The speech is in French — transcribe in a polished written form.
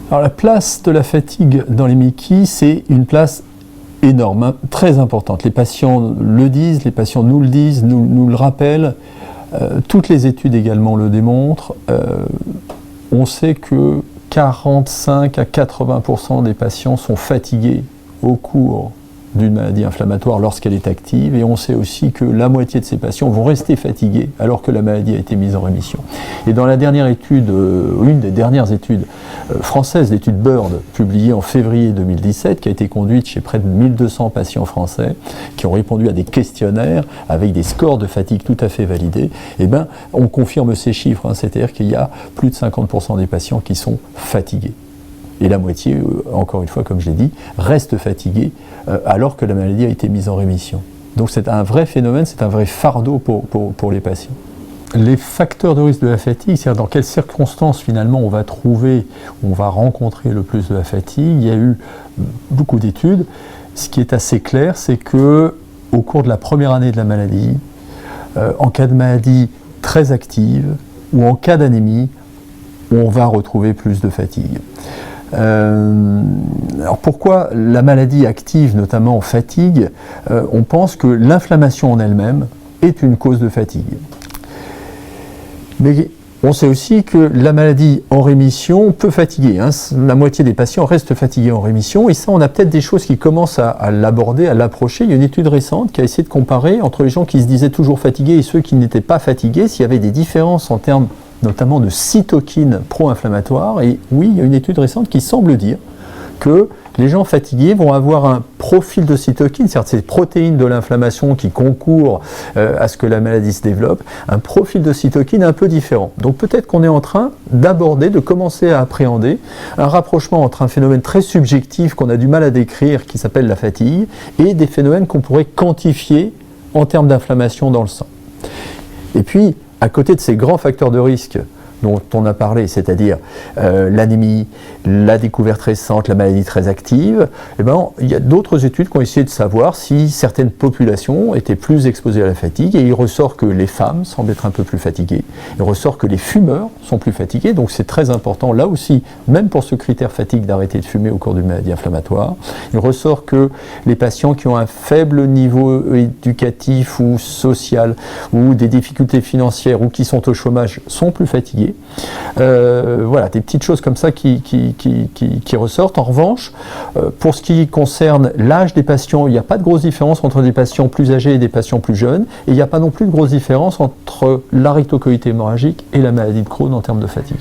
Alors la place de la fatigue dans les MICI, c'est une place énorme, hein, très importante. Les patients le disent, les patients nous le disent, nous le rappellent. Toutes les études également le démontrent. On sait que 45 à 80% des patients sont fatigués au cours d'une maladie inflammatoire lorsqu'elle est active, et on sait aussi que la moitié de ces patients vont rester fatigués alors que la maladie a été mise en rémission. Et dans la dernière étude, une des dernières études françaises, l'étude BIRD, publiée en février 2017, qui a été conduite chez près de 1200 patients français, qui ont répondu à des questionnaires avec des scores de fatigue tout à fait validés, eh ben, on confirme ces chiffres, hein, c'est-à-dire qu'il y a plus de 50% des patients qui sont fatigués. Et la moitié, encore une fois, comme je l'ai dit, reste fatiguée alors que la maladie a été mise en rémission. Donc c'est un vrai phénomène, c'est un vrai fardeau pour les patients. Les facteurs de risque de la fatigue, c'est-à-dire dans quelles circonstances finalement on va rencontrer le plus de la fatigue, il y a eu beaucoup d'études. Ce qui est assez clair, c'est que au cours de la première année de la maladie, en cas de maladie très active ou en cas d'anémie, on va retrouver plus de fatigue. Alors pourquoi la maladie active, notamment fatigue? On pense que l'inflammation en elle-même est une cause de fatigue. Mais on sait aussi que la maladie en rémission peut fatiguer, hein. La moitié des patients restent fatigués en rémission, et ça, on a peut-être des choses qui commencent à l'aborder, à l'approcher. Il y a une étude récente qui a essayé de comparer entre les gens qui se disaient toujours fatigués et ceux qui n'étaient pas fatigués, s'il y avait des différences en termes notamment de cytokines pro-inflammatoires. Et oui, il y a une étude récente qui semble dire que les gens fatigués vont avoir un profil de cytokines, c'est-à-dire ces protéines de l'inflammation qui concourent à ce que la maladie se développe, un profil de cytokines un peu différent. Donc peut-être qu'on est en train d'aborder, de commencer à appréhender un rapprochement entre un phénomène très subjectif qu'on a du mal à décrire, qui s'appelle la fatigue, et des phénomènes qu'on pourrait quantifier en termes d'inflammation dans le sang. Et puis, à côté de ces grands facteurs de risque dont on a parlé, c'est-à-dire l'anémie, la découverte récente, la maladie très active, eh ben, il y a d'autres études qui ont essayé de savoir si certaines populations étaient plus exposées à la fatigue, et il ressort que les femmes semblent être un peu plus fatiguées, il ressort que les fumeurs sont plus fatigués, donc c'est très important là aussi, même pour ce critère fatigue, d'arrêter de fumer au cours d'une maladie inflammatoire. Il ressort que les patients qui ont un faible niveau éducatif ou social, ou des difficultés financières, ou qui sont au chômage, sont plus fatigués. Voilà, des petites choses comme ça qui ressortent. En revanche, pour ce qui concerne l'âge des patients, il n'y a pas de grosse différence entre des patients plus âgés et des patients plus jeunes, et il n'y a pas non plus de grosse différence entre la rectocolite hémorragique et la maladie de Crohn en termes de fatigue.